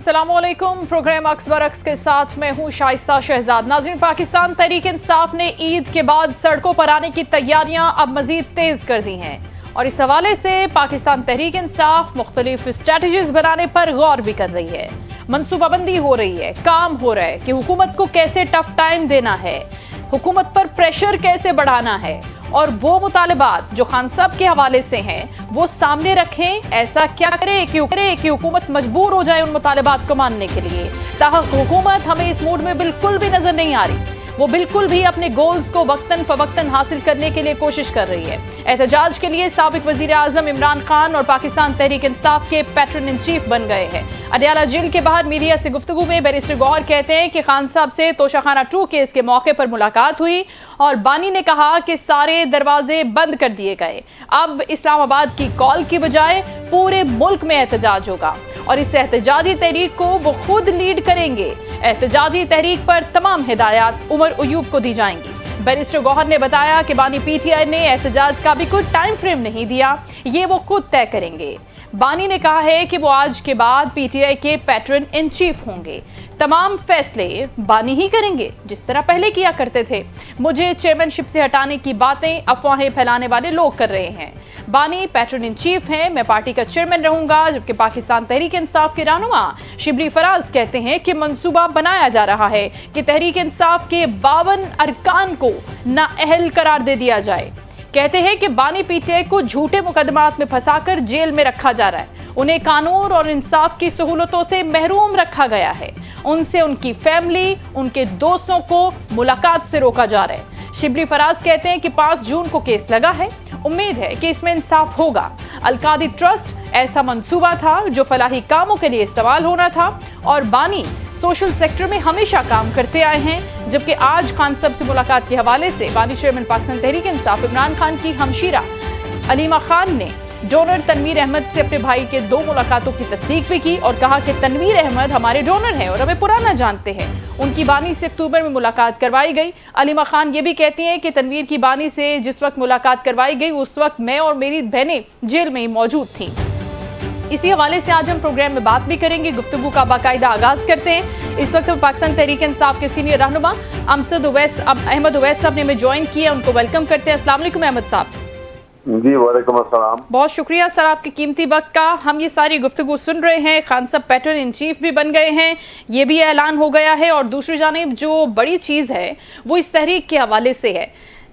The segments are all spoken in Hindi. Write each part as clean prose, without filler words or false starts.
अस्सलामुअलैकुम। प्रोग्राम अक्स बरक्स के साथ मैं हूं शाइस्ता शहजाद। नाज़रीन, पाकिस्तान तहरीक इंसाफ ने ईद के बाद सड़कों पर आने की तैयारियां अब मजीद तेज कर दी हैं और इस हवाले से पाकिस्तान तहरीक इंसाफ मुख्तलिफ स्ट्रेटजीज बनाने पर गौर भी कर रही है। मनसूबाबंदी हो रही है, काम हो रहा है कि हुकूमत को कैसे टफ टाइम देना है, हुकूमत पर प्रेशर कैसे बढ़ाना है और वो मुतालिबात जो खान साहब के हवाले से हैं वो सामने रखें। ऐसा क्या करें कि हुकूमत मजबूर हो जाए उन मुतालिबात को मानने के लिए। ताहक हुकूमत हमें इस मूड में बिल्कुल भी नजर नहीं आ रही, वो बिल्कुल भी अपने गोल्स को वक्तन फवक्तन हासिल करने के लिए कोशिश कर रही है। एहतजाज के लिए साबिक वजीर आजम इमरान खान और पाकिस्तान तहरीक इंसाफ के पैट्रन इन चीफ बन गए हैं। अडयाला जेल के बाहर मीडिया से गुफ्तगू में बैरिस्टर गौहर कहते हैं कि खान साहब से तोशाखाना 2 केस के मौके पर मुलाकात हुई और बानी ने कहा कि सारे दरवाजे बंद कर दिए गए। अब इस्लामाबाद की कॉल की बजाय पूरे मुल्क में एहतजाज होगा और इस एहतजाजी तहरीक को वो खुद लीड करेंगे। एहतजाजी तहरीक पर तमाम हिदायत उमर अयूब को दी जाएंगी। बैरिस्टर गौहर ने बताया कि बानी पीटीआई ने एहतजाज का भी कोई टाइम फ्रेम नहीं दिया, ये वो खुद तय करेंगे। बानी ने कहा है कि वो आज के बाद पीटीआई के पैट्रन इन चीफ होंगे, तमाम फैसले बानी ही करेंगे जिस तरह पहले किया करते थे। मुझे चेयरमैनशिप से हटाने की बातें अफवाहें फैलाने वाले लोग कर रहे हैं। बानी पैट्रन इन चीफ हैं, मैं पार्टी का चेयरमैन रहूंगा। जबकि पाकिस्तान तहरीक इंसाफ के रहनुमा शिबली फराज कहते हैं कि मंसूबा बनाया जा रहा है कि तहरीक इंसाफ के 52 अरकान को नाअहल करार दे दिया जाए। कहते हैं कि बानी पीटीआई को झूठे मुकदमात में फंसाकर जेल में रखा जा रहा है, उन्हें कानून और इंसाफ की सहूलतों से महरूम रखा गया है, उनसे उनकी फैमिली उनके दोस्तों को मुलाकात से रोका जा रहा है। शिबली फराज कहते हैं कि 5 जून को केस लगा है, उम्मीद है कि इसमें इंसाफ होगा। अलकादी ट्रस्ट ऐसा मंसूबा था जो फलाही कामों के लिए इस्तेमाल होना था और बानी सोशल सेक्टर में हमेशा काम करते आए हैं। जबकि आज खान साहब से मुलाकात के हवाले से बानी चेयरमैन पाकिस्तान तहरीक इंसाफ इमरान खान की हमशीरा अलीमा खान ने डोनर तनवीर अहमद से अपने भाई के 2 मुलाकातों की तस्दीक भी की और कहा कि तनवीर अहमद हमारे डोनर हैं और हमें पुराना जानते हैं। उनकी बानी से अक्टूबर में मुलाकात करवाई गई। अलीमा खान ये भी कहती हैं कि तनवीर की बानी से जिस वक्त मुलाकात करवाई गई उस वक्त मैं और मेरी बहनें जेल में ही मौजूद थीं। इसी हवाले से आज हम प्रोग्राम में बात भी करेंगे, गुफ्तगू का बाकायदा आगाज करते हैं। इस वक्त पाकिस्तान तहरीक इंसाफ के सीनियर रहनुमा अहमद उवैस साहब ने हमें ज्वाइन किया, उनको वेलकम करते हैं। अस्सलाम वालेकुम अहमद साहब। जी वालेकुम अस्सलाम। बहुत शुक्रिया सर आपके कीमती वक्त का। हम ये सारी गुफ्तगू सुन रहे हैं, खान साहब पैट्रन इन चीफ भी बन गए हैं, ये भी ऐलान हो गया है और दूसरी जानिब जो बड़ी चीज़ है वो इस तहरीक के हवाले से है,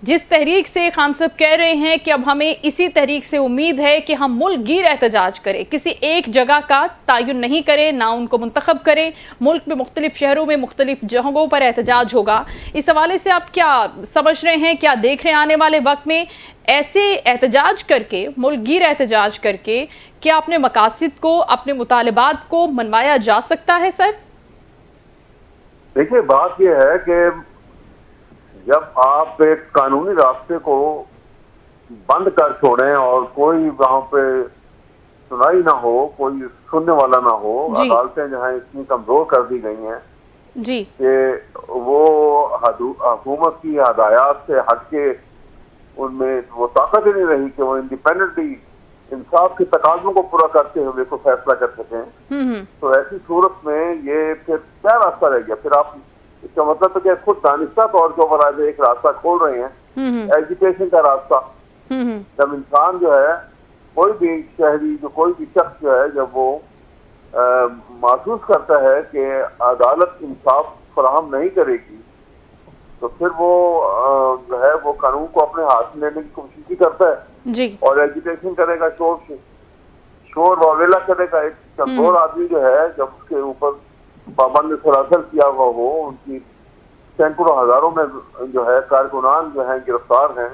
जिस तहरीक से खान साहब कह रहे हैं कि अब हमें इसी तहरीक से उम्मीद है कि हम मुल्क गिर एहतजाज करें, किसी एक जगह का तयन नहीं करें, ना उनको मुंतखब करें, मुल्क में मुख्तलिफ शहरों में मुख्तलिफ जगहों पर एहतजाज होगा। इस हवाले से आप क्या समझ रहे हैं, क्या देख रहे हैं आने वाले वक्त में ऐसे एहतजाज करके, मुल्क गिर एहतजाज करके क्या अपने मकासद को, अपने मुतालिबात को मनवाया जा सकता है? सर देखिए, बात यह है कि जब आप एक कानूनी रास्ते को बंद कर छोड़ें और कोई वहां पे सुनाई ना हो, कोई सुनने वाला ना हो, अदालतें जहां इतनी कमजोर कर दी गई हैं जी कि वो हुकूमत की हदायत से हटके उनमें वो ताकत ही नहीं रही कि वो इंडिपेंडेंटली इंसाफ के तकाज़ों को पूरा करते हुए कोई फैसला कर सकें, तो ऐसी सूरत में ये फिर क्या रास्ता रह गया? फिर आप इसका मतलब तो क्या खुद दानिस्ता तौर के ऊपर आज एक रास्ता खोल रहे हैं, एजुकेशन का रास्ता। जब इंसान जो है, कोई भी शहरी, जो कोई भी शख्स जो है, जब वो महसूस करता है कि अदालत इंसाफ फराहम नहीं करेगी तो फिर वो जो है वो कानून को अपने हाथ में लेने की कोशिश ही करता है जी। और एजुटेशन करेगा, शोर वावेला करेगा। एक कमजोर आदमी जो है, जब उसके ऊपर पाबंद सरासर किया हुआ हो, उनकी सैकड़ों हजारों में जो है कारकुनान जो है गिरफ्तार हैं,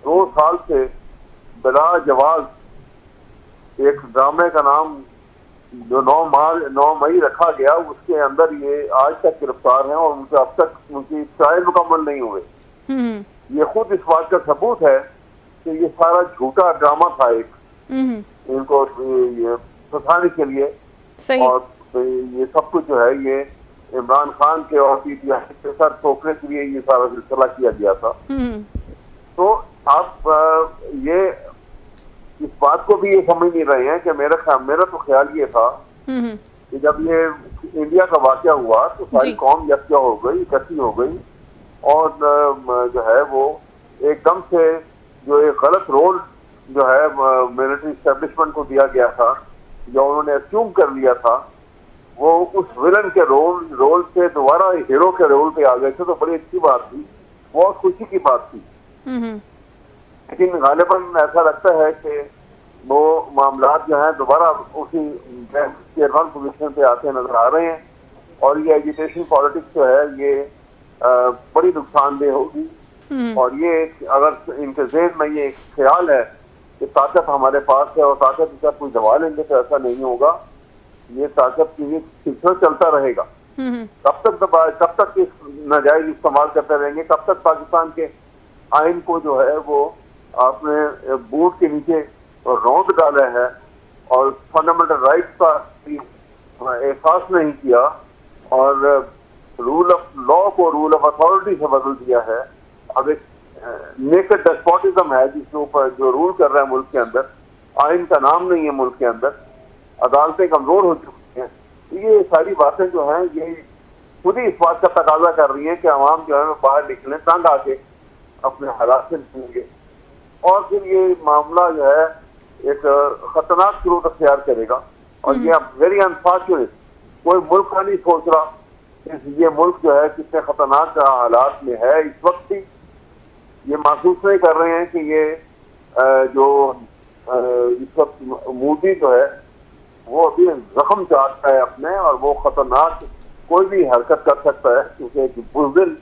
2 साल से बिला जवाज एक ड्रामे का नाम जो 9 मई रखा गया, उसके अंदर ये आज तक गिरफ्तार हैं और उनके अब तक उनकी ट्रायल मुकम्मल नहीं हुए। ये खुद इस बात का सबूत है कि ये सारा झूठा ड्रामा था एक, इनको ये फंसाने के लिए। और ये सब कुछ जो है ये इमरान खान के और पीटीआई के सर ठोकने के लिए ये सारा सिलसिला किया गया था। तो आप ये इस बात को भी ये समझ नहीं रहे हैं कि मेरा तो ख्याल ये था कि जब ये इंडिया का वाकया हुआ तो सारी जी। कौम यकजा हो गई, इकट्ठी हो गई और जो है वो एकदम से जो एक गलत रोल जो है मिलिट्री एस्टेब्लिशमेंट को दिया गया था, जो उन्होंने अस्यूम कर लिया था, वो उस विलन के रोल से दोबारा हीरो के रोल पे आ गए थे, तो बड़ी अच्छी बात थी, बहुत खुशी की बात थी। लेकिन गालिबन ऐसा लगता है कि वो मामला जो है दोबारा उसी चेयरमैन पोजीशन पे आते नजर आ रहे हैं और ये एजुटेशन पॉलिटिक्स जो है ये बड़ी नुकसानदेह होगी। और ये अगर इनके ज़हन में ये ख्याल है कि ताकत हमारे पास है और ताकत का कोई दबा लेंगे, तो ऐसा नहीं होगा। ये ताकत की ये सिलसिला चलता रहेगा। कब तक इस नाजायज इस्तेमाल करते रहेंगे, कब तक पाकिस्तान के आइन को जो है वो आपने बूट के नीचे रौंद डाला है और फंडामेंटल राइट्स का एहसास नहीं किया और रूल ऑफ लॉ को रूल ऑफ अथॉरिटी से बदल दिया है। अब एक नेकेड डेस्पोटिज्म है जिसके ऊपर जो रूल कर रहा है मुल्क के अंदर, आइन का नाम नहीं है मुल्क के अंदर, अदालतें कमजोर हो चुकी हैं। ये सारी बातें जो हैं ये खुद ही इस बात का तकाजा कर रही हैं कि आवाम जो है बाहर निकलें, तंग आके अपने हालात से निकलेंगे और फिर ये मामला जो है एक खतरनाक सूरत अख्तियार करेगा। और ये वेरी अनफॉर्चुनेट, कोई मुल्क का नहीं सोच रहा कि ये मुल्क जो है कितने खतरनाक हालात में है इस वक्त ही। ये महसूस नहीं कर रहे हैं कि ये जो इस वक्त मोदी जो है वो अभी जख्म चाटता है अपने और वो खतरनाक कोई भी हरकत कर सकता है, क्योंकि बुज़दिल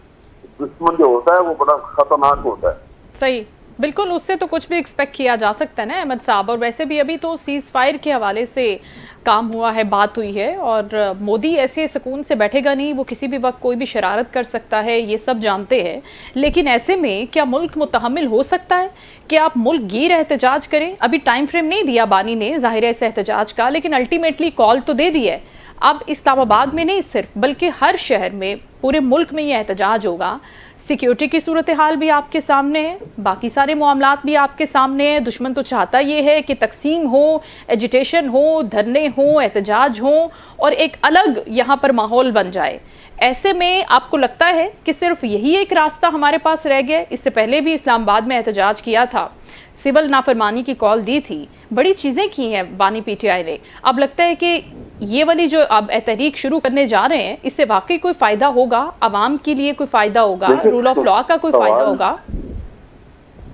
दुश्मन जो होता है वो बड़ा खतरनाक होता है। सही, बिल्कुल, उससे तो कुछ भी एक्सपेक्ट किया जा सकता है ना अहमद साहब। और वैसे भी अभी तो सीज फायर के हवाले से काम हुआ है, बात हुई है और मोदी ऐसे सुकून से बैठेगा नहीं, वो किसी भी वक्त कोई भी शरारत कर सकता है, ये सब जानते हैं। लेकिन ऐसे में क्या मुल्क मुतहम्मिल हो सकता है कि आप मुल्क गिर एहतजाज करें? अभी टाइम फ्रेम नहीं दिया बानी ने ज़ाहिर है इस एहतजाज का, लेकिन अल्टीमेटली कॉल तो दे दी है। अब इस्लामाबाद में नहीं सिर्फ बल्कि हर शहर में, पूरे मुल्क में ये एहतजाज होगा। सिक्योरिटी की सूरत हाल भी आपके सामने है, बाकी सारे मामलात भी आपके सामने है। दुश्मन तो चाहता ये है कि तकसीम हो, एजिटेशन हो, धरने हो, एहतजाज हो और एक अलग यहाँ पर माहौल बन जाए। ऐसे में आपको लगता है कि सिर्फ यही एक रास्ता हमारे पास रह गया? इससे पहले भी इस्लामाबाद में एहतजाज किया था, सिविल नाफरमानी की कॉल दी थी, बड़ी चीज़ें की हैं बानी पीटीआई ने। अब लगता है कि ये वाली जो अब तहरीक शुरू करने जा रहे हैं, इससे वाकई कोई फ़ायदा होगा, आवाम के लिए कोई फ़ायदा होगा, रूल ऑफ लॉ का कोई फ़ायदा होगा?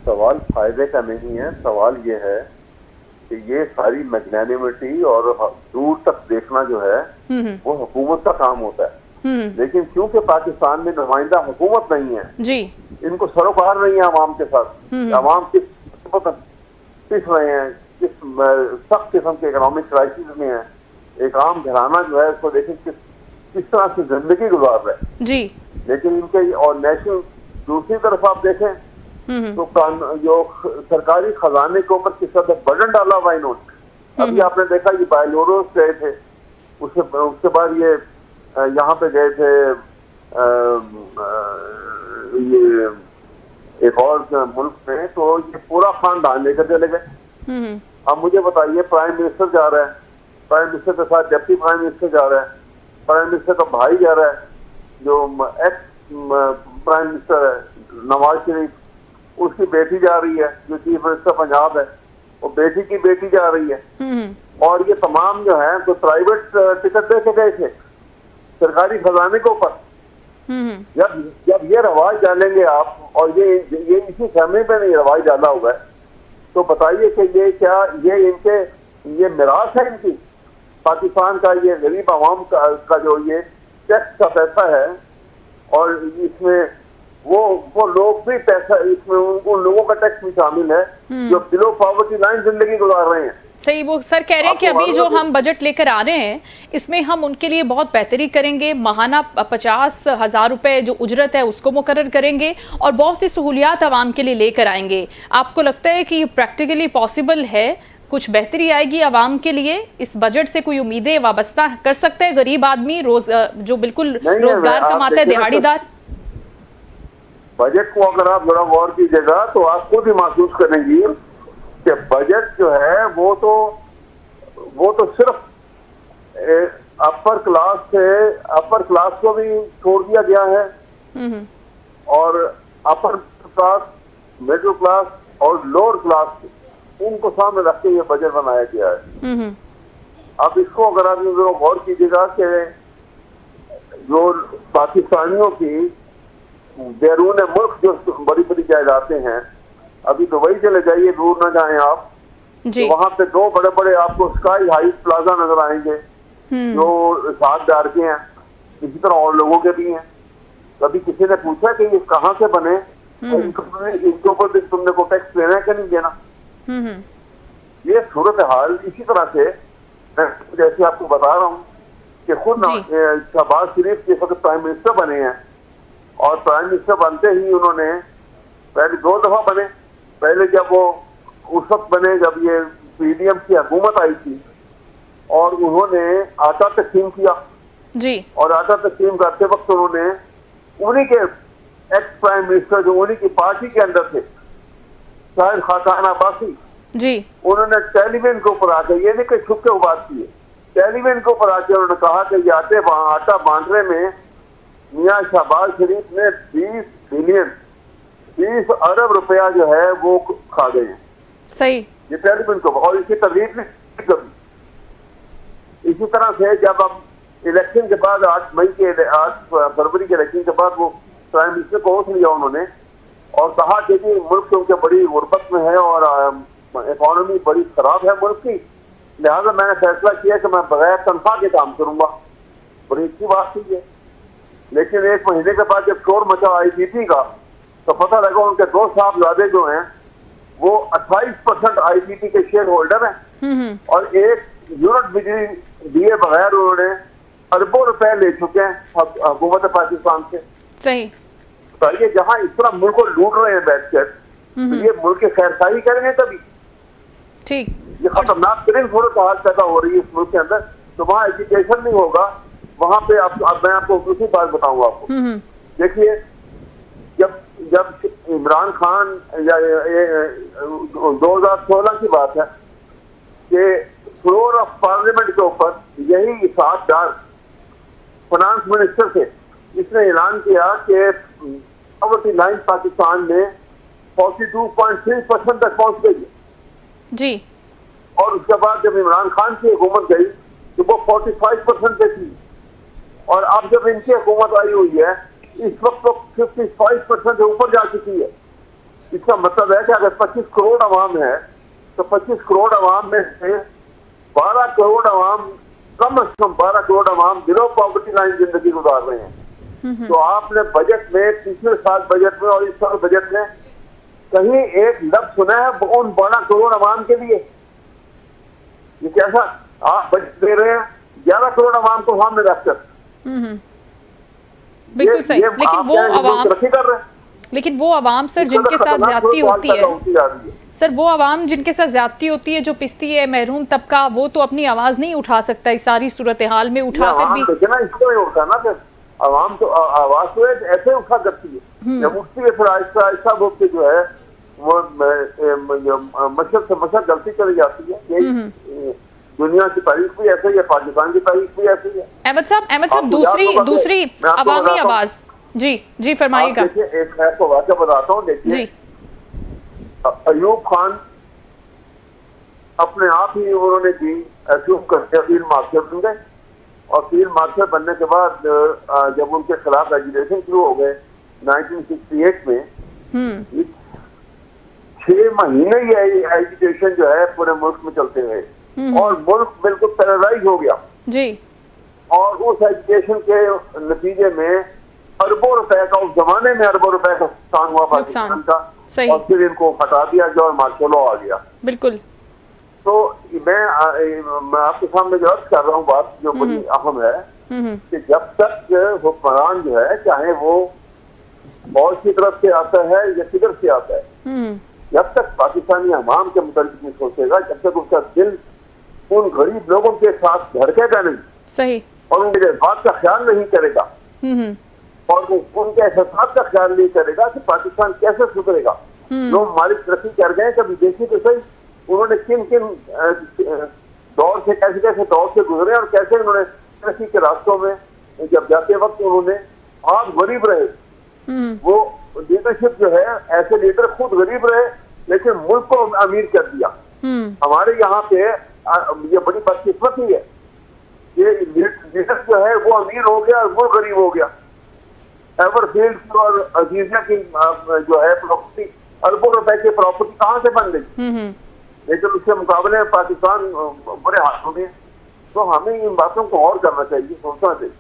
सवाल फायदे का नहीं है, सवाल ये है कि ये सारी मैग्नानिमिटी और दूर तक देखना जो है वो हुकूमत का काम होता है। लेकिन क्योंकि पाकिस्तान में नुमाइंदा हुकूमत नहीं है जी, इनको सरोकार नहीं है आवाम के साथ। आवाम किस पिस रहे हैं, किस सख्त किस्म के इकोनॉमिक क्राइसिस में है। एक आम घराना जो है उसको देखें किस तरह से जिंदगी गुजार रहा है जी। लेकिन इनके और नेशनल दूसरी तरफ आप देखें तो जो सरकारी खजाने के ऊपर किस तरह बर्डन डाला हुआ इन्होंने। अभी आपने देखा ये बायलोरोस गए थे, उसके बाद ये यहाँ पे गए थे ये एक और मुल्क में, तो ये पूरा खानदान लेकर चले गए। अब मुझे बताइए, प्राइम मिनिस्टर जा रहा है, प्राइम मिनिस्टर के साथ डिप्टी प्राइम मिनिस्टर जा रहा है, प्राइम मिनिस्टर का भाई जा रहा है जो एक्स प्राइम मिनिस्टर है नवाज शरीफ, उसकी बेटी जा रही है जो चीफ मिनिस्टर पंजाब है, वो बेटी की बेटी जा रही है। और ये तमाम जो है तो प्राइवेट टिकट दे के गए थे सरकारी खजाने के ऊपर। जब ये रवाज डालेंगे आप, और ये इसी समय पे नहीं रवाज डाला हुआ है, तो बताइए कि ये क्या ये मिरास है इनकी पाकिस्तान का, ये गरीब आवाम का जो ये टैक्स का पैसा है। और इसमें वो लोग भी पैसा, इसमें उन लोगों का टैक्स भी शामिल है जो बिलो पॉवर्टी लाइन जिंदगी गुजार रहे हैं। सही, वो सर कह रहे हैं कि अभी जो हम बजट लेकर आ रहे हैं इसमें हम उनके लिए बहुत बेहतरी करेंगे, माहाना 50,000 रुपए जो उजरत है उसको मुकर्रर करेंगे और बहुत सी सहूलियात आवाम के लिए लेकर आएंगे। आपको लगता है कि ये प्रैक्टिकली पॉसिबल है? कुछ बेहतरी आएगी आवाम के लिए? इस बजट से कोई उम्मीदें वाबस्ता कर सकता है गरीब आदमी, जो बिल्कुल रोजगार कमाता है, दिहाड़ीदार? बजट को अगर आप बड़ा गौर कीजिएगा तो आप खुद ही महसूस करेंगी कि बजट जो है वो तो सिर्फ अपर क्लास को भी छोड़ दिया गया है और अपर क्लास, मिडिल क्लास और लोअर क्लास इनको सामने रख के ये बजट बनाया गया है। अब इसको अगर आप गौर कीजिएगा कि जो पाकिस्तानियों की बैरून मुल्क जो बड़ी बड़ी जायदादें हैं, अभी दुबई चले जाइए, दूर न जाएं आप, तो वहां पे दो बड़े बड़े आपको स्काई हाइट प्लाजा नजर आएंगे जो 7,000 के हैं। इसी तरह और लोगों के भी हैं। कभी किसी ने पूछा कि ये कहाँ से बने, इनके ऊपर भी तुमने को टैक्स देना है कि नहीं देना। ये सूरत हाल इसी तरह से जैसे आपको बता रहा हूँ कि खुद शहबाज शरीफ जिस वक्त प्राइम मिनिस्टर बने हैं और प्राइम मिनिस्टर बनते ही उन्होंने पहले 2 दफा बने। पहले जब वो उस वक्त बने जब ये पीडीएम की हुकूमत आई थी और उन्होंने आटा तकसीम किया जी, और आटा तकसीम करते वक्त उन्होंने उन्हीं के एक्स प्राइम मिनिस्टर जो उन्हीं की पार्टी के अंदर थे, शाहिद खाकान अब्बासी जी, उन्होंने टेलीविजन के ऊपर आके, ये नहीं कि छुप के बात की है, टेलीविजन के ऊपर आके उन्होंने कहा कि ये आटा बांटने में मियां शहबाज शरीफ ने 20 अरब रुपया जो है वो खा गए हैं। सही, ये टेलीविजन को, और इसकी तरदीद नहीं कभी। इसी तरह से जब अब इलेक्शन के बाद 8 फरवरी के इलेक्शन के बाद वो प्राइम मिनिस्टर को उठ लिया उन्होंने और कहा कि मुल्क क्योंकि बड़ी गुर्बत में है और इकोनॉमी बड़ी खराब है मुल्क की, लिहाजा मैंने फैसला किया कि मैं बगैर तनख्वाह के काम करूंगा। बड़ी अच्छी बात थी ये। लेकिन 1 महीने के बाद जब शोर मचा आईपीपी का, तो पता लगा उनके 2 साहबजादे जो हैं वो 28% आईपीपी के शेयर होल्डर हैं और 1 यूनिट बिजली दिए बगैर उन्होंने अरबों रुपए ले चुके हैं हुकूमत पाकिस्तान से। सही, बताइए, जहां इस तरह मुल्क को लूट रहे हैं बैठकर, तो ये मुल्क की खैरखाई करेंगे कभी? ठीक, ये खतरनाक तरीन सूरत हाल पैदा हो रही है इस मुल्क के अंदर। तो वहाँ एजुकेशन नहीं होगा, वहां पे अब मैं आपको दूसरी बात बताऊंगा आपको। देखिए, जब इमरान खान या 2016 की बात है कि फ्लोर ऑफ पार्लियामेंट के ऊपर यही साहबजाद फाइनेंस मिनिस्टर थे, इसने ऐलान किया कि पॉवर्टी लाइन पाकिस्तान में 42.3% तक पहुंच गई है जी, और उसके बाद जब इमरान खान की हुकूमत गई तो वो 45% पे थी, और अब जब इनकी हुकूमत आई हुई है इस वक्त तो 55% से ऊपर जा चुकी है। इसका मतलब है कि अगर 25 करोड़ अवाम है तो 25 करोड़ अवाम में से 12 करोड़ अवाम, कम से कम 12 करोड़ अवाम बिलो पॉवर्टी लाइन जिंदगी गुजार रहे हैं। तो आपने बजट में, पिछले साल बजट में और इस साल बजट में कहीं एक लफ्ज सुना है उन 12 करोड़ अवाम के लिए? ये कैसा आप बजट दे रहे हैं 11 करोड़ अवाम को सामने रखकर? बिल्कुल सही, लेकिन वो अवाम सर जिनके साथ ज्यादती होती है, सर वो अवाम जिनके साथ ज्यादती होती है, जो पिसती है, महरूम तबका, वो तो अपनी आवाज नहीं उठा सकता इस सारी सूरत हाल में उठाकर भी। इसको नहीं उठा ना, फिर अवाम तो आवाज तो ऐसे उठा करती है, जब उठती है फिर आहिस्ता आहिस्ता वो जो है वो मशक से मशक गलती चली जाती है। यही दुनिया की तारीख भी ऐसे ही है, पाकिस्तान की तारीख भी ऐसी है। अहमद साहब दूसरी अवामी आवाज जी फरमाइएगा। देखिए, एक मैं आपको वाक़या बताता हूँ। देखिए, अयूब खान अपने आप ही उन्होंने दी असूब करके फील्ड मार्शल बन गए, और फील्ड मार्शल बनने के बाद जब उनके खिलाफ एजुकेशन शुरू हो गए 1968 में, 6 महीने ये एजुकेशन जो है पूरे मुल्क में चलते रहे और मुल्क बिल्कुल पैरालाइज हो गया जी, और उस एजुकेशन के नतीजे में अरबों रुपए का, उस जमाने में अरबों रुपए का नुकसान हुआ पाकिस्तान का, और फिर इनको हटा दिया गया और मार्शल लॉ आ गया। बिल्कुल। तो मैं आपके सामने जो अर्ज कर रहा हूँ बात जो बड़ी अहम है कि जब तक हुक्मरान जो है, चाहे वो फौज की तरफ से आता है या किधर से आता है, जब तक पाकिस्तानी अवाम के मुताबिक नहीं सोचेगा, जब तक उसका दिल उन गरीब लोगों के साथ धड़केगा नहीं, सही, और उनके जज्बात का ख्याल नहीं करेगा और उनके एहसास का ख्याल नहीं करेगा कि पाकिस्तान कैसे सुधरेगा। लोग हमारी तरक्की कर गए, कभी देखिए तो सही उन्होंने किन किन दौर से, कैसे कैसे दौर से गुजरे और कैसे उन्होंने तरक्की के रास्तों में जब जाते वक्त उन्होंने बहुत गरीब रहे, वो लीडरशिप जो है, ऐसे लीडर खुद गरीब रहे लेकिन मुल्क को अमीर कर दिया। हमारे यहाँ पे ये बड़ी बदकिस्मती है, ये लीडर जो है वो अमीर हो गया और वो गरीब हो गया। एवरफील्ड की और अजीजिया की जो है प्रॉपर्टी, अरबों रुपए की प्रॉपर्टी कहाँ से बन गई, लेकिन उसके मुकाबले में पाकिस्तान बड़े हाथों में। तो हमें इन बातों को और करना चाहिए, सोचना चाहिए।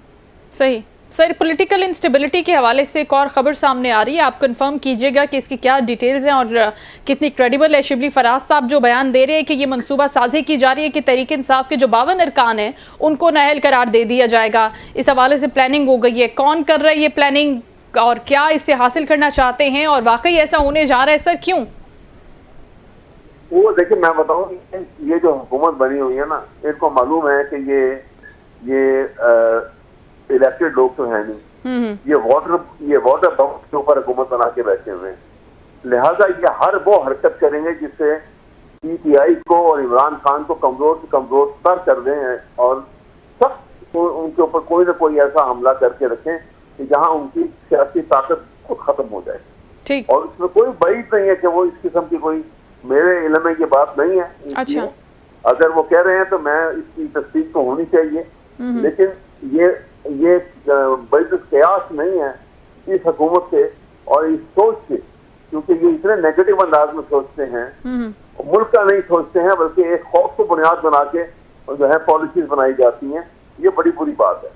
सही सर, पॉलिटिकल इंस्टेबिलिटी के हवाले से एक और खबर सामने आ रही है, आप कंफर्म कीजिएगा कि इसकी क्या डिटेल्स हैं और कितनी क्रेडिबल है। शिबली फराज साहब जो बयान दे रहे हैं कि ये मंसूबा साजी की जा रही है कि तहरीक इंसाफ के जो 52 अरकान हैं उनको नाअहल करार दे दिया जाएगा। इस हवाले से प्लानिंग हो गई है, कौन कर रहा है ये प्लानिंग और क्या इससे हासिल करना चाहते हैं और वाकई ऐसा होने जा रहा है सर, क्यों? वो देखिए, मैं बताऊं, ये जो हुकूमत बनी हुई है ना, इनको मालूम है कि ये इलेक्टेड लोग तो है नहीं, ये वाटर बम के ऊपर हुकूमत बना के बैठे हुए हैं। लिहाजा ये हर वो हरकत करेंगे जिससे पीटीआई को और इमरान खान को कमजोर से कमजोर तर कर दें और सब उनके ऊपर कोई ना कोई ऐसा हमला करके रखें कि जहां उनकी सियासी ताकत खुद खत्म हो जाए। ठीक। और इसमें कोई बईद नहीं है कि वो इस किस्म की कोई, मेरे इल्म में ये बात नहीं है। अच्छा। अगर वो कह रहे हैं तो मैं इसकी तस्दीक तो होनी चाहिए, लेकिन ये बड़ी कयास नहीं है इस हुकूमत से और इस सोच से, क्योंकि ये इतने नेगेटिव अंदाज में सोचते हैं, मुल्क का नहीं सोचते हैं, बल्कि एक खौफ को बुनियाद बना के जो है पॉलिसीज बनाई जाती हैं। ये बड़ी बुरी बात है।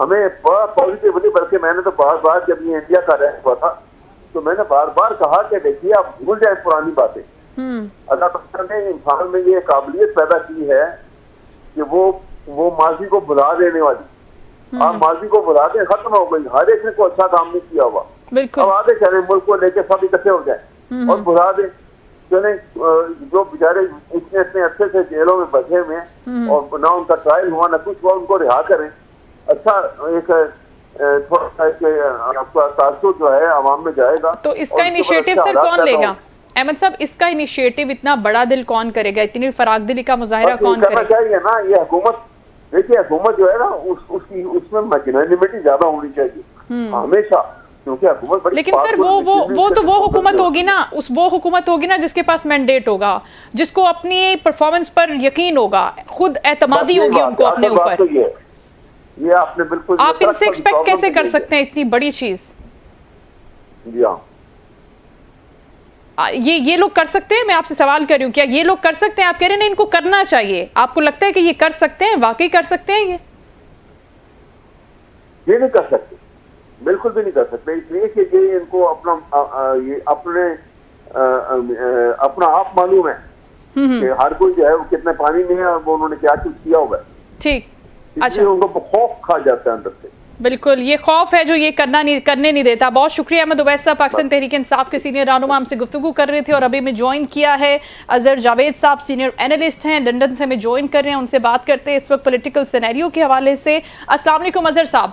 हमें पॉजिटिवली, बल्कि मैंने तो बार बार, जब ये इंडिया का रह हुआ था तो मैंने बार बार कहा कि देखिए आप भूल जाए पुरानी बातें। अल्लाह ताला ने इंसान में ये काबिलियत पैदा की है कि वो माजी को भुला देने वाली, आप माजी को भुला दें, खत्म हो गई। हर एक ने कोई अच्छा काम नहीं किया हुआ, अब आगे चले मुल्क को लेके सब इकट्ठे हो जाए और भुला दे। चले जो बेचारे इतने इतने अच्छे से जेलों में बैठे हुए हैं और ना उनका ट्रायल हुआ ना कुछ हुआ, उनको रिहा करें। अच्छा, एक थोड़ा सा आपका तासुर जो है आवाम में जाएगा। तो इसका इनिशिएटिव सर कौन लेगा? अहमद साहब, इसका इनिशिएटिव इतना बड़ा दिल कौन करेगा, इतनी फरागदिली का मुजाहिरा कौन करेगा? चाहिए ना, ये हुकूमत, देखिए हुकूमत जो है ना, उसमें मैग्नेनिमिटी ज्यादा होनी चाहिए हमेशा, क्योंकि हुकूमत बड़ी। लेकिन सर वो हुकूमत होगी ना, वो हुकूमत होगी ना जिसके पास मैंडेट होगा, जिसको अपनी परफॉर्मेंस पर यकीन होगा, खुद एतमादी होगी उनको अपने ऊपर। ये आपने बिल्कुल, आप इनसे एक्सपेक्ट कैसे कर सकते हैं इतनी बड़ी चीज? जी हाँ, ये लोग कर सकते हैं? मैं आपसे सवाल कर रही हूँ, क्या ये लोग कर सकते हैं? आप कह रहे हैं इनको करना चाहिए, आपको लगता है कि ये कर सकते हैं, वाकई कर सकते हैं? ये नहीं कर सकते, बिल्कुल भी नहीं कर सकते, इसलिए कि ये इनको अपना आप मालूम है कि हर कोई जो है वो कितने पानी में है, वो उन्होंने क्या कुछ किया हुआ है। ठीक। अच्छा, उनको खौफ खा जाता है अंदर से। बिल्कुल, ये खौफ है जो ये करने नहीं देता। बहुत शुक्रिया अहमद उवैस साहब, पाकिस्तान तहरीक इंसाफ के सीनियर रहनुमा, हमसे गुफ्तगू कर रहे थे। और अभी में ज्वाइन किया है अजहर जावेद साहब, सीनियर एनालिस्ट हैं, लंदन से हमें ज्वाइन कर रहे हैं, उनसे बात करते हैं इस वक्त पॉलिटिकल सिनेरियो के हवाले से। अस्सलाम वालेकुम अजहर साहब।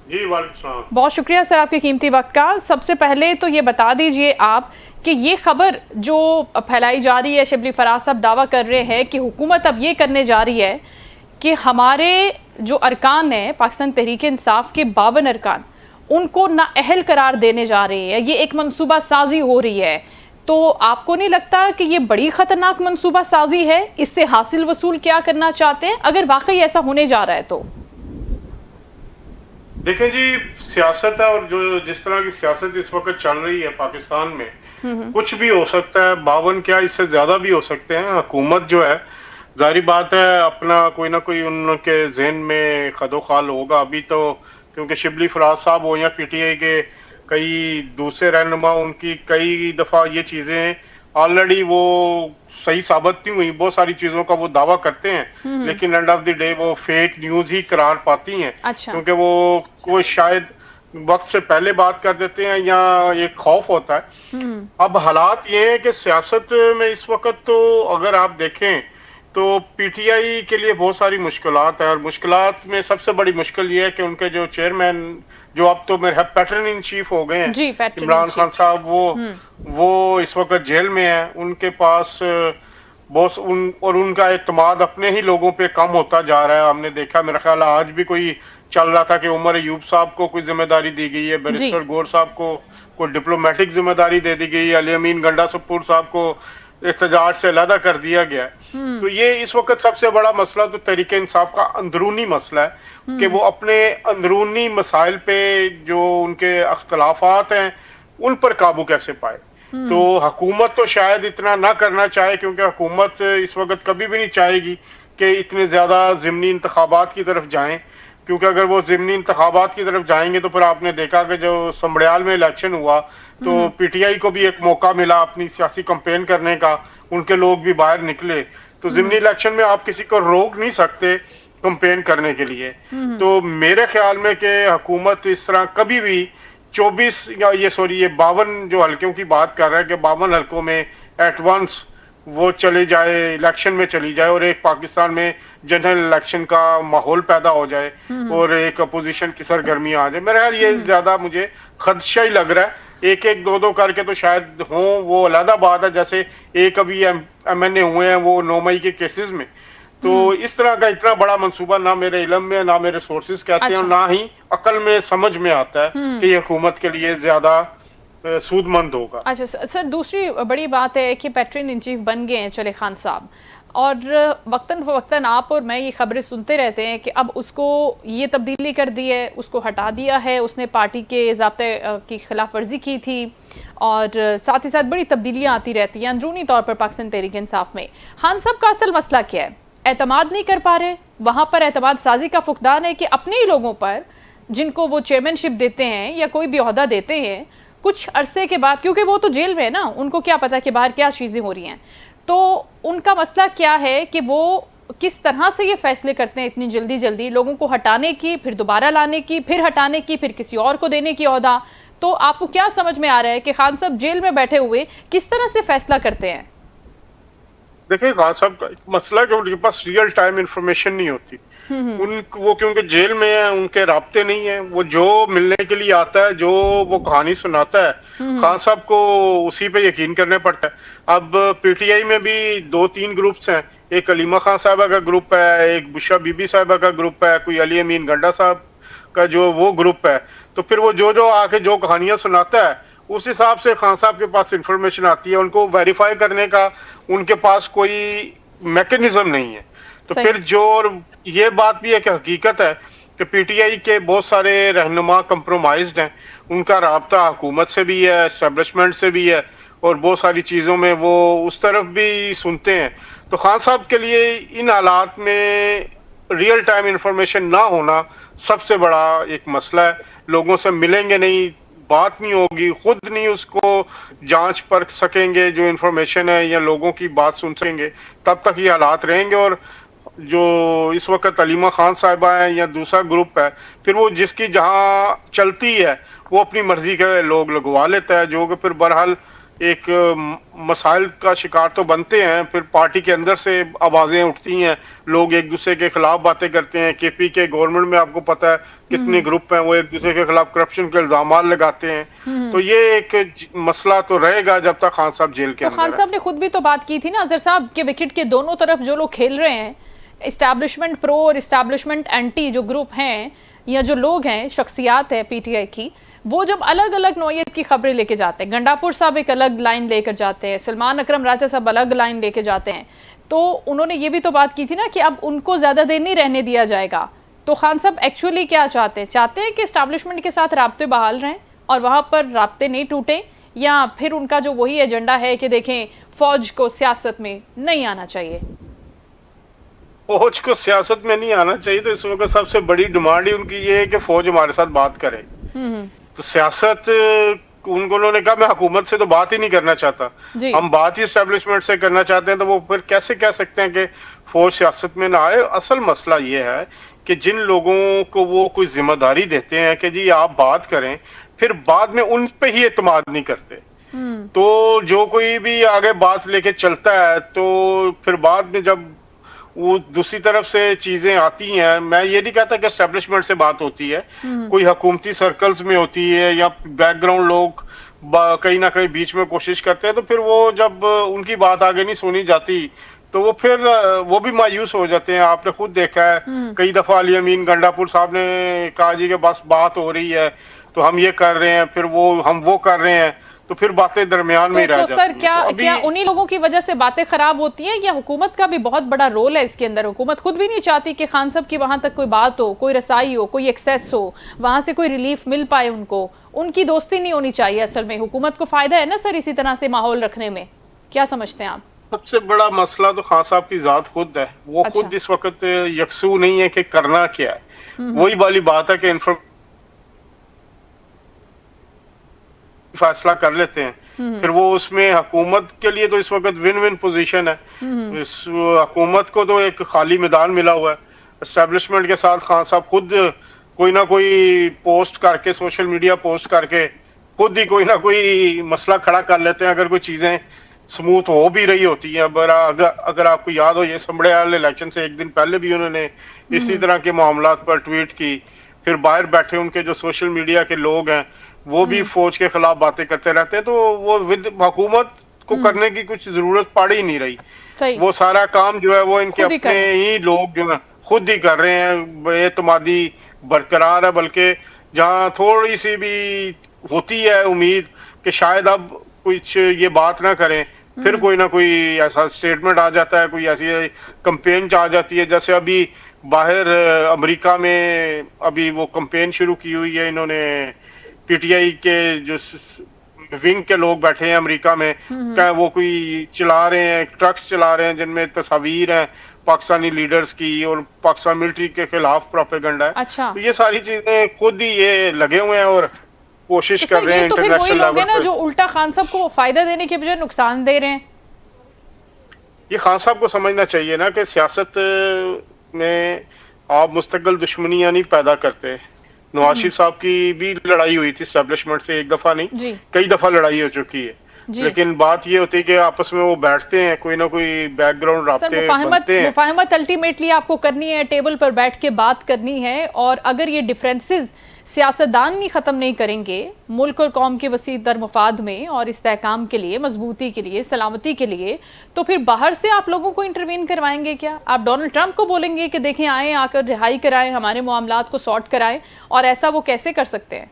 जी वालेकुम। बहुत शुक्रिया सर आपके कीमती वक्त का। सबसे पहले तो ये बता दीजिए आप कि ये खबर जो फैलाई जा रही है, शिबली फराज साहब दावा कर रहे हैं कि हुकूमत अब ये करने जा रही है कि हमारे जो अरकान हैं पाकिस्तान तहरीक इंसाफ के 52 अरकान, उनको नाअहल करार देने जा रहे हैं, ये एक मंसूबा साजी हो रही है। तो आपको नहीं लगता कि ये बड़ी खतरनाक मंसूबा साजी है? इससे हासिल वसूल क्या करना चाहते हैं अगर वाकई ऐसा होने जा रहा है? तो देखें जी, सियासत है और जो जिस तरह की सियासत इस वक्त चल रही है पाकिस्तान में, कुछ भी हो सकता है। 52 क्या, इससे ज्यादा भी हो सकते हैं। हुकूमत जो है, जारी बात है, अपना कोई ना कोई उनके जहन में खदोखाल होगा अभी तो, क्योंकि शिबली फराज साहब हो या पीटीआई के कई दूसरे रहनुमा, उनकी कई दफा ये चीजें ऑलरेडी वो सही साबित नहीं हुई। बहुत सारी चीजों का वो दावा करते हैं, लेकिन एंड ऑफ द डे वो फेक न्यूज ही करार पाती हैं। अच्छा। क्योंकि वो शायद वक्त से पहले बात कर देते हैं या एक खौफ होता है। अब हालात ये है कि सियासत में इस वक्त तो अगर आप देखें तो पीटीआई के लिए बहुत सारी मुश्किलात है, और मुश्किलात में सबसे बड़ी मुश्किल ये है कि उनके जो चेयरमैन, जो अब तो मेरे पैटर्न इन चीफ हो गए हैं, इमरान खान साहब, वो इस वक्त जेल में है। उनके पास और उनका एतमाद अपने ही लोगों पे कम होता जा रहा है। हमने देखा, मेरा ख्याल है आज भी कोई चल रहा था कि उमर अयूब साहब को कोई जिम्मेदारी दी गई है, जी। बैरिस्टर गौर साहब को कोई डिप्लोमेटिक जिम्मेदारी दे दी गई है, अली अमीन गंडा सपूर साहब को एहतजाज से अलहदा कर दिया गया है। तो ये इस वक्त सबसे बड़ा मसला तो तहरीक इंसाफ का अंदरूनी मसला है कि वो अपने अंदरूनी मसाइल पे जो उनके अख्तलाफात हैं उन पर काबू कैसे पाए। तो हुकूमत तो शायद इतना ना करना चाहे, क्योंकि हुकूमत इस वक्त कभी भी नहीं चाहेगी कि इतने ज्यादा ज़िमनी इंतखाबात की तरफ जाएं, क्योंकि अगर वो ज़िमनी इंतखाबात की तरफ जाएंगे तो फिर आपने देखा कि जो संबड़ियाल में इलेक्शन हुआ तो पीटीआई को भी एक मौका मिला अपनी सियासी कैंपेन करने का, उनके लोग भी बाहर निकले। तो ज़िमनी इलेक्शन में आप किसी को रोक नहीं सकते कैंपेन करने के लिए। तो मेरे ख्याल में कि हुकूमत इस तरह कभी भी 52 जो हल्कों की बात कर रहा है कि 52 हल्कों में एट वंस वो चले जाए, इलेक्शन में चली जाए और एक पाकिस्तान में जनरल इलेक्शन का माहौल पैदा हो जाए और एक अपोजिशन की सरगर्मी आ जाए। मेरा ख्याल ये ज्यादा मुझे खदशा ही लग रहा है। एक एक दो दो करके तो शायद हो, वो अलहदा बात है। जैसे एक अभी एमएनए हुए हैं वो 9 मई के केसेस में, तो इस तरह का इतना बड़ा मंसूबा ना मेरे इल्म में, ना मेरे सोर्सेज कहते हैं, और ना ही अकल में समझ में आता है कि ये हुकूमत के लिए ज्यादा सूदमंद होगा। अच्छा सर, दूसरी बड़ी बात है कि पैट्रन इन चीफ बन गए हैं चले खान साहब, और वक्तन फवक्तन आप और मैं ये खबरें सुनते रहते हैं कि अब उसको ये तब्दीली कर दी है, उसको हटा दिया है, उसने पार्टी के ज़ाब्ते की खिलाफ वर्जी की थी, और साथ ही साथ बड़ी तब्दीलियाँ आती रहती हैं अंदरूनी तौर पर पाकिस्तान तहरीक इंसाफ में। खान साहब का असल मसला क्या है? एतमाद नहीं कर पा रहे, वहाँ पर एतमाद साजी का फुकदान है कि अपने ही लोगों पर जिनको वो चेयरमैनशिप देते हैं या कोई भी ओहदा देते हैं, कुछ अरसे के बाद, क्योंकि वो तो जेल में है ना, उनको क्या पता कि बाहर क्या चीज़ें हो रही हैं, तो उनका मसला क्या है कि वो किस तरह से ये फैसले करते हैं इतनी जल्दी जल्दी लोगों को हटाने की, फिर दोबारा लाने की, फिर हटाने की, फिर किसी और को देने की ओहदा। तो आपको क्या समझ में आ रहा है कि खान साहब जेल में बैठे हुए किस तरह से फैसला करते हैं? देखिए, खान साहब का मसला कि उनके पास रियल टाइम इंफॉर्मेशन नहीं होती। वो क्योंकि जेल में है, उनके राब्ते नहीं है। वो जो मिलने के लिए आता है, जो वो कहानी सुनाता है, खान साहब को उसी पे यकीन करने पड़ता है। अब पीटीआई में भी 2-3 ग्रुप्स हैं। एक अलीमा खान साहबा का ग्रुप है, एक बुशरा बीबी साहबा का ग्रुप है, कोई अली अमीन गंडा साहब का जो वो ग्रुप है। तो फिर वो जो आके जो कहानियां सुनाता है उस हिसाब से खान साहब के पास इंफॉर्मेशन आती है। उनको वेरीफाई करने का उनके पास कोई मैकेनिज्म नहीं है। तो फिर जो, और ये बात भी है कि हकीकत है कि पीटीआई के बहुत सारे रहनुमा कंप्रोमाइज्ड हैं। उनका राब्ता हुकूमत से भी है, एस्टेब्लिशमेंट से भी है, और बहुत सारी चीज़ों में वो उस तरफ भी सुनते हैं। तो खान साहब के लिए इन हालात में रियल टाइम इंफॉर्मेशन ना होना सबसे बड़ा एक मसला है। लोगों से मिलेंगे नहीं, बात नहीं होगी, खुद नहीं उसको जांच परख सकेंगे जो इंफॉर्मेशन है, या लोगों की बात सुन सकेंगे, तब तक ये हालात रहेंगे। और जो इस वक्त अलीमा खान साहिबा है या दूसरा ग्रुप है, फिर वो जिसकी जहां चलती है वो अपनी मर्जी के लोग लगवा लेता है, जो कि फिर बहरहाल एक मसाइल का शिकार तो बनते हैं। फिर पार्टी के अंदर से आवाजें उठती हैं, लोग एक दूसरे के खिलाफ बातें करते हैं। केपी के गवर्नमेंट में आपको पता है कितने ग्रुप हैं, वो एक दूसरे के खिलाफ करप्शन के इल्जाम लगाते हैं। तो ये एक मसला तो रहेगा जब तक खान साहब जेल के अंदर है। खान साहब ने खुद भी तो बात की थी ना अजहर साहब के विकेट के दोनों तरफ जो लोग खेल रहे हैं, इस्टेब्लिशमेंट प्रो और इस्टेब्लिशमेंट एंटी जो ग्रुप हैं या जो लोग हैं, शख्सियात है पीटीआई की, वो जब अलग अलग नौयत की खबरें लेके जाते हैं, गंडापुर साहब एक अलग लाइन लेकर जाते हैं, सलमान अकरम राजा साहब अलग लाइन लेके जाते हैं, तो उन्होंने ये भी तो बात की थी ना कि अब उनको ज़्यादा देर नहीं रहने दिया जाएगा। तो खान साहब एक्चुअली क्या चाहते हैं? चाहते हैं कि इस्टेब्लिशमेंट के साथ राब्ते बहाल रहें और वहाँ पर राब्ते नहीं टूटें, या फिर उनका जो वही एजेंडा है कि देखें फौज को सियासत में नहीं आना चाहिए? फौज को सियासत में नहीं आना चाहिए, तो इस वक्त सबसे बड़ी डिमांड ही उनकी ये है कि फौज हमारे साथ बात करे। तो सियासत उन्होंने कहा मैं हुकूमत से तो बात ही नहीं करना चाहता, हम बात ही एस्टेब्लिशमेंट से करना चाहते हैं। तो वो फिर कैसे कह सकते हैं कि फौज सियासत में ना आए? असल मसला ये है कि जिन लोगों को वो कोई जिम्मेदारी देते हैं कि जी आप बात करें, फिर बाद में उन पे ही एतमाद नहीं करते। तो जो कोई भी आगे बात लेके चलता है, तो फिर बाद में जब वो दूसरी तरफ से चीजें आती हैं, मैं ये नहीं कहता कि एस्टेब्लिशमेंट से बात होती है, कोई हुकूमती सर्कल्स में होती है या बैकग्राउंड लोग कहीं ना कहीं बीच में कोशिश करते हैं, तो फिर वो जब उनकी बात आगे नहीं सुनी जाती तो वो फिर वो भी मायूस हो जाते हैं। आपने खुद देखा है कई दफा अली अमीन गंडापुर साहब ने कहा जी कि बस बात हो रही है तो हम ये कर रहे हैं, फिर हम वो कर रहे हैं, तो फिर बातें दरमियान में ही रह तो सर जाती हैं। क्या उन्हीं लोगों की वजह से बातें खराब होती हैं या हुकूमत का भी बहुत बड़ा रोल है इसके अंदर? हुकूमत खुद भी नहीं चाहती कि खान साहब की वहां तक कोई बात हो, कोई रसाई हो, कोई एक्सेस हो, वहां से कोई रिलीफ मिल पाए उनको। उनकी दोस्ती नहीं होनी चाहिए असल में। हुकूमत को फायदा है ना सर इसी तरह से माहौल रखने में, क्या समझते हैं आप? सबसे बड़ा मसला तो खान साहब की जात खुद है। वो अच्छा। खुद इस वक्त यकसू नहीं है कि करना क्या है। वही वाली बात है कि फैसला कर लेते हैं, फिर वो उसमें हुकूमत के लिए तो इस वक्त विन विन पोजीशन है। इस हुकूमत को तो एक खाली मैदान मिला हुआ है। एस्टेब्लिशमेंट के साथ खान साहब खुद कोई ना कोई पोस्ट करके, सोशल मीडिया पोस्ट करके खुद ही कोई ना कोई मसला खड़ा कर लेते हैं, अगर कोई चीजें स्मूथ हो भी रही होती है। अगर आपको याद हो, ये समड़ियाल इलेक्शन से एक दिन पहले भी उन्होंने इसी तरह के मामलात पर ट्वीट की। फिर बाहर बैठे उनके जो सोशल मीडिया के लोग हैं वो भी फौज के खिलाफ बातें करते रहते हैं। तो वो विद हुकूमत को करने की कुछ जरूरत पड़ ही नहीं रही। वो सारा काम जो है वो इनके अपने ही लोग जो है खुद ही कर रहे हैं। एतमादी बरकरार है, बल्कि जहाँ थोड़ी सी भी होती है उम्मीद कि शायद अब कुछ ये बात ना करें, फिर कोई ना कोई ऐसा स्टेटमेंट आ जाता है, कोई ऐसी कंपेन आ जाती है। जैसे अभी बाहर अमेरिका में अभी वो कंपेन शुरू की हुई है इन्होंने, पीटीआई के जो विंग के लोग बैठे हैं अमेरिका में, क्या वो कोई चला रहे हैं, ट्रक्स चला रहे हैं जिनमें तस्वीर है पाकिस्तानी लीडर्स की और पाकिस्तान मिलिट्री के खिलाफ प्रोपेगेंडा है। अच्छा। तो ये सारी चीजें खुद ही ये लगे हुए हैं और कोशिश कर रहे हैं तो इंटरनेशनल लेवल पे। जो उल्टा खान साहब को फायदा देने के बजाय नुकसान दे रहे हैं। ये खान साहब को समझना चाहिए ना कि सियासत में आप मुस्तकिल दुश्मनियां नहीं पैदा करते। नवाज शरीफ साहब की भी लड़ाई हुई थी एस्टेब्लिशमेंट से, एक दफा नहीं कई दफा लड़ाई हो चुकी है। लेकिन बात ये होती है कि आपस में वो बैठते हैं, कोई ना कोई बैकग्राउंड राब्ते बनते हैं। मुफाहमत अल्टीमेटली आपको करनी है, टेबल पर बैठ के बात करनी है। और अगर ये डिफरेंसेस सियासतदान नहीं ख़त्म नहीं करेंगे मुल्क और कौम के वसी दर मुफाद में और इस्तेहकाम के लिए, मजबूती के लिए, सलामती के लिए, तो फिर बाहर से आप लोगों को इंटरवीन करवाएंगे क्या? आप डोनाल्ड ट्रंप को बोलेंगे कि देखें आए, आकर रिहाई कराएं, हमारे मामलात को सॉर्ट कराएं? और ऐसा वो कैसे कर सकते हैं?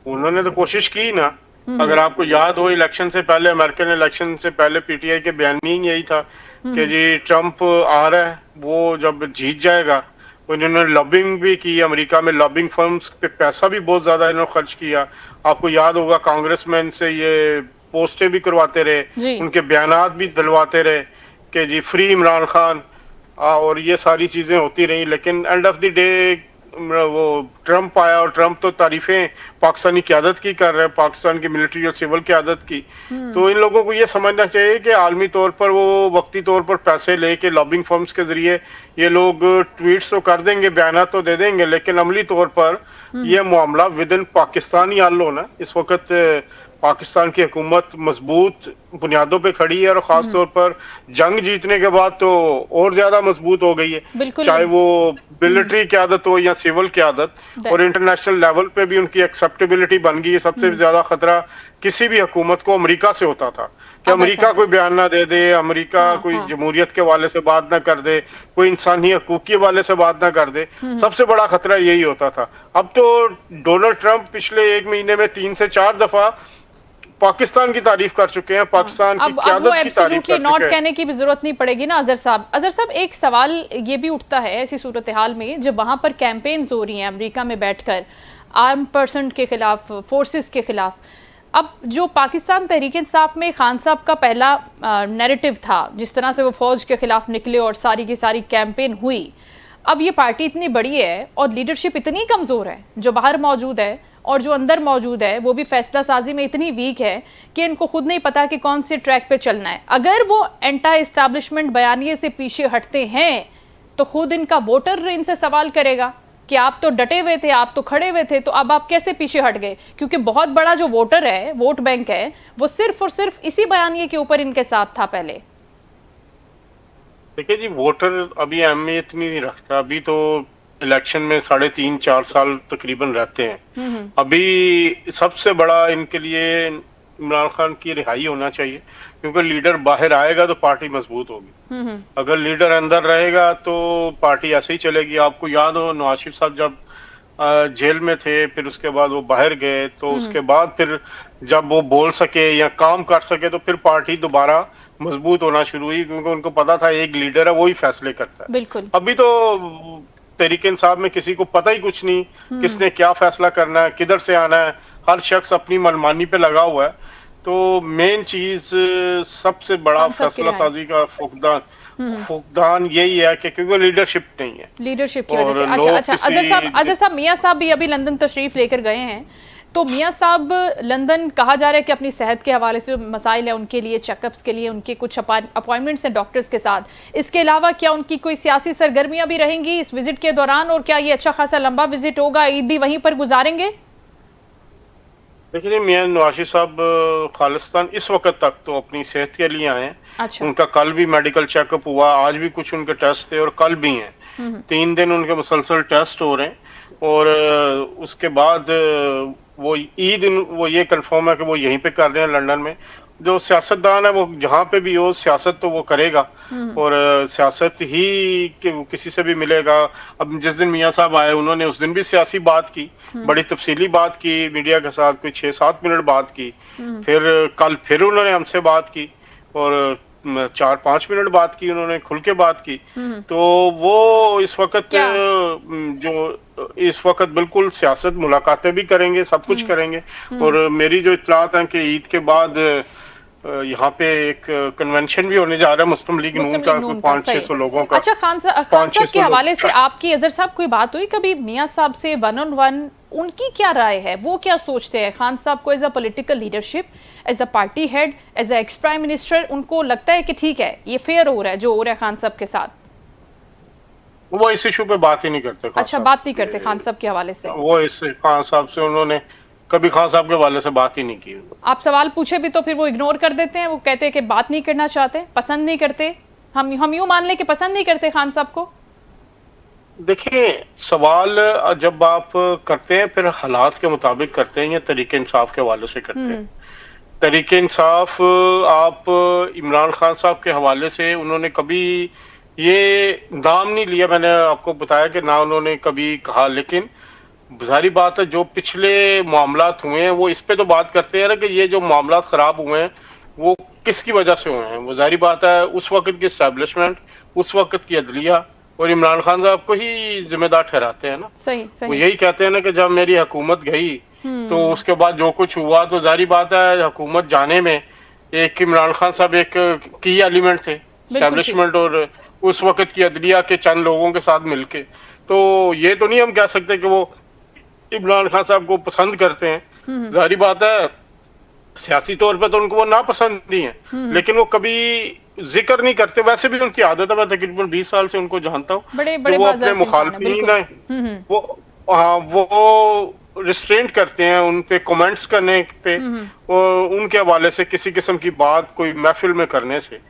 उन्होंने तो कोशिश की ना। अगर आपको याद हो, इलेक्शन से पहले, अमेरिकन इलेक्शन से पहले पीटीआई के बयान यही था कि जी ट्रंप आ रहा है, वो जब जीत जाएगा। उन्होंने लॉबिंग भी की, अमेरिका में लॉबिंग फर्म्स पे पैसा भी बहुत ज्यादा इन्होंने खर्च किया। आपको याद होगा कांग्रेसमैन से ये पोस्टें भी करवाते रहे, उनके बयानात भी दिलवाते रहे कि जी फ्री इमरान खान, और ये सारी चीजें होती रही। लेकिन एंड ऑफ द डे वो ट्रंप आया और ट्रंप तो तारीफें पाकिस्तानी क़यादत की कर रहे हैं, पाकिस्तान की मिलिट्री और सिविल क़यादत की। तो इन लोगों को ये समझना चाहिए कि आलमी तौर पर वो वक्ती तौर पर पैसे लेके लॉबिंग फर्म्स के जरिए ये लोग ट्वीट्स तो कर देंगे, बयान तो दे देंगे, लेकिन अमली तौर पर ये मामला विद इन पाकिस्तान ही हल होना। इस वक्त पाकिस्तान की हुकूमत मजबूत बुनियादों पे खड़ी है और खास तौर पर जंग जीतने के बाद तो और ज्यादा मजबूत हो गई है, चाहे वो मिलिट्री क़यादत हो या सिविल क़यादत। और इंटरनेशनल लेवल पे भी उनकी एक्सेप्टेबिलिटी बन गई है। सबसे ज्यादा खतरा किसी भी हुकूमत को अमेरिका से होता था कि अमेरिका कोई बयान ना दे दे, अमेरिका कोई जमहूरियत के वाले से बात ना कर दे, कोई इंसानी हकूक के वाले से बात ना कर दे। सबसे बड़ा खतरा यही होता था। अब तो डोनाल्ड ट्रंप पिछले एक महीने में 3 से 4 दफा पाकिस्तान की तारीफ कर चुके हैं, पाकिस्तान की क़यादत की तारीफ कर चुके हैं। नॉट कहने की भी जरूरत नहीं पड़ेगी ना अजहर साहब। एक सवाल ये भी उठता है ऐसी सूरत हाल में जब वहां पर कैंपेन्स हो रही हैं अमेरिका में बैठकर आर्म पर्सन के खिलाफ, फोर्सेस के खिलाफ। अब जो पाकिस्तान तहरीक इंसाफ में खान साहब का पहला नैरेटिव था, जिस तरह से वो फौज के खिलाफ निकले और सारी की सारी कैंपेन हुई, अब ये पार्टी इतनी बड़ी है और लीडरशिप इतनी कमज़ोर है, जो बाहर मौजूद है और जो अंदर मौजूद है वो भी फैसला साजी में इतनी वीक है कि इनको खुद नहीं पता कि कौन से ट्रैक पे चलना है। अगर वो एंटी एस्टैब्लिशमेंट बयानिए से पीछे हटते हैं तो खुद इनका वोटर इनसे सवाल करेगा कि आप तो डटे हुए थे, आप तो खड़े हुए थे, तो अब आप कैसे पीछे हट गए? क्योंकि बहुत बड़ा जो वोटर है, वोट बैंक है, वो सिर्फ और सिर्फ इसी बयानिए के ऊपर इनके साथ था पहले। देखिए जी, वोटर अभी अहमियत नहीं रखता। अभी तो इलेक्शन में 3.5-4 साल तकरीबन रहते हैं। अभी सबसे बड़ा इनके लिए इमरान खान की रिहाई होना चाहिए, क्योंकि लीडर बाहर आएगा तो पार्टी मजबूत होगी। अगर लीडर अंदर रहेगा तो पार्टी ऐसे ही चलेगी। आपको याद हो नवाज शरीफ साहब जब जेल में थे, फिर उसके बाद वो बाहर गए, तो उसके बाद फिर जब वो बोल सके या काम कर सके तो फिर पार्टी दोबारा मजबूत होना शुरू हुई, क्योंकि उनको पता था एक लीडर है वो ही फैसले करता है। बिल्कुल। अभी तो तहरीक इंसाफ में किसी को पता ही कुछ नहीं, किसने क्या फैसला करना है, किधर से आना है, हर शख्स अपनी मनमानी पे लगा हुआ है। तो मेन चीज सबसे बड़ा फैसला साजी का फुकदान यही है कि क्योंकि लीडरशिप नहीं है, लीडरशिप की वजह से। अच्छा, अजहर साहब मियां साहब भी अभी लंदन तशरीफ लेकर गए हैं, तो मियां साहब लंदन कहा जा रहा है कि अपनी सेहत के हवाले से मसाइल है उनके लिए, चेकअप्स के लिए उनके कुछ अपॉइंटमेंट्स हैं डॉक्टर्स के साथ। इसके अलावा क्या उनकी कोई सियासी सरगर्मियां भी रहेंगी इस विजिट के दौरान, और क्या ये अच्छा खासा लंबा विजिट होगा, ईद भी वहीं पर गुजारेंगे? देखिए, मियां नवाज शरीफ साहब खालिस्तान इस वक्त तक तो अपनी सेहत के लिए आए हैं। अच्छा। उनका कल भी मेडिकल चेकअप हुआ, आज भी कुछ उनके टेस्ट थे और कल भी हैं। 3 दिन उनके मुसलसल टेस्ट हो रहे हैं, और उसके बाद वो ईद वो ये कंफर्म है कि वो यहीं पे कर रहे हैं लंदन में। जो सियासतदान है वो जहाँ पे भी हो सियासत तो वो करेगा, और सियासत ही किसी से भी मिलेगा। अब जिस दिन मियां साहब आए उन्होंने उस दिन भी सियासी बात की, बड़ी तफसीली बात की मीडिया के साथ, कोई 6-7 मिनट बात की। फिर कल फिर उन्होंने हमसे बात की और 4-5 मिनट बात की, उन्होंने खुल के बात की। तो वो इस वक्त बिल्कुल सियासत, मुलाकातें भी करेंगे, सब कुछ करेंगे। और मेरी जो इत्तलात है कि ईद के बाद यहाँ पे एक कन्वेंशन भी होने जा रहा है मुस्लिम लीग नून का 500-600 लोगों का। अच्छा, खान साहब के हवाले से आपकी अजहर साहब कोई बात हुई कभी मियां साहब से 1-on-1? उनकी क्या राय है, वो क्या सोचते हैं खान साहब को as a political leadership, as a party head, as a ex prime minister? उनको लगता है कि ठीक है ये फेयर हो रहा है जो हो रहा है खान साहब के साथ? वो इस इशू पे बात ही नहीं करते। अच्छा, बात नहीं करते खान साहब के हवाले से? वो इस खान साहब से उन्होंने कभी खान साहब के हवाले से बात ही नहीं की। आप सवाल पूछे भी तो फिर वो इग्नोर कर देते हैं, वो कहते हैं कि बात नहीं करना चाहते, पसंद नहीं करते। हम यूं मान ले कि पसंद नहीं करते खान साहब को? देखिए, सवाल जब आप करते हैं फिर हालात के मुताबिक करते हैं या तरीके इंसाफ के हवाले से करते हैं। तरीके इंसाफ आप इमरान खान साहब के हवाले से उन्होंने कभी ये नाम नहीं लिया, मैंने आपको बताया कि ना उन्होंने कभी कहा, लेकिन जारी बात है जो पिछले मामलात हुए हैं वो इस पे तो बात करते हैं ना कि ये जो मामलात खराब हुए हैं वो किसकी वजह से हुए हैं। वो जारी बात है उस वक्त की एस्टैब्लिशमेंट, उस वक्त की अदलिया और इमरान खान साहब को ही जिम्मेदार ठहराते हैं ना। सही। वो यही कहते हैं ना कि जब मेरी हुकूमत गई तो उसके बाद जो कुछ हुआ, तो जारी बात है हुकूमत जाने में एक इमरान खान साहब एक की एलिमेंट थे एस्टैब्लिशमेंट और उस वक्त की अदलिया के चंद लोगों के साथ मिलके। तो ये तो नहीं हम कह सकते कि वो इमरान खान साहब को पसंद करते हैं। जारी बात है सियासी तौर पे तो उनको वो नापसंद ही है, लेकिन वो कभी जिक्र नहीं करते। वैसे भी उनकी आदत है, मैं तकरीबन 20 साल से उनको जानता हूँ, वो अपने मुखालफिन है वो रिस्ट्रेंट करते हैं उन पे कमेंट्स करने पे और उनके हवाले से किसी किस्म की बात कोई महफिल में करने से।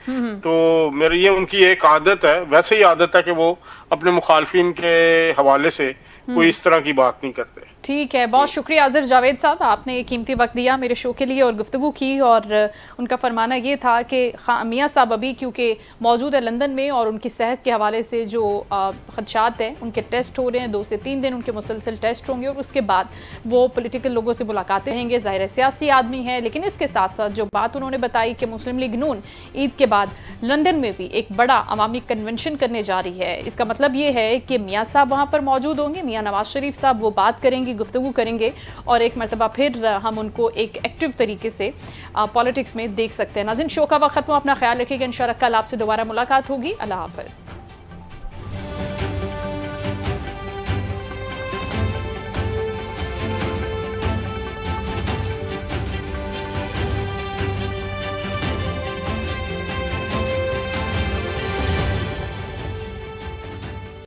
तो मेरी ये उनकी एक आदत है, वैसे ही आदत है कि वो अपने मुखालफिन के हवाले से कोई इस तरह की बात नहीं करते। ठीक है, बहुत शुक्रिया अजहर जावेद साहब, आपने एक कीमती वक्त दिया मेरे शो के लिए और गुफ्तगू की। और उनका फरमाना ये था कि मियां साहब अभी क्योंकि मौजूद है लंदन में और उनकी सेहत के हवाले से जो खदशात हैं उनके टेस्ट हो रहे हैं, 2 से 3 दिन उनके मुसलसल टेस्ट होंगे और उसके बाद वो पॉलिटिकल लोगों से मुलाकातें रहेंगे। ज़ाहिर सियासी आदमी है, लेकिन इसके साथ साथ जो बात उन्होंने बताई कि मुस्लिम लीग नून ईद के बाद लंदन में भी एक बड़ा अवामी कन्वेंशन करने जा रही है, इसका मतलब ये है कि मियां साहब वहाँ पर मौजूद होंगे, मियां नवाज शरीफ साहब वो बात करेंगे, गुफ्तगू करेंगे और एक मरतबा फिर हम उनको एक एक्टिव तरीके से पॉलिटिक्स में देख सकते हैं। नाज़रीन, शो का वक्त खत्म, अपना ख्याल रखिएगा, इंशाअल्लाह कल आपसे दोबारा मुलाकात होगी। अल्लाह हाफ़िज़।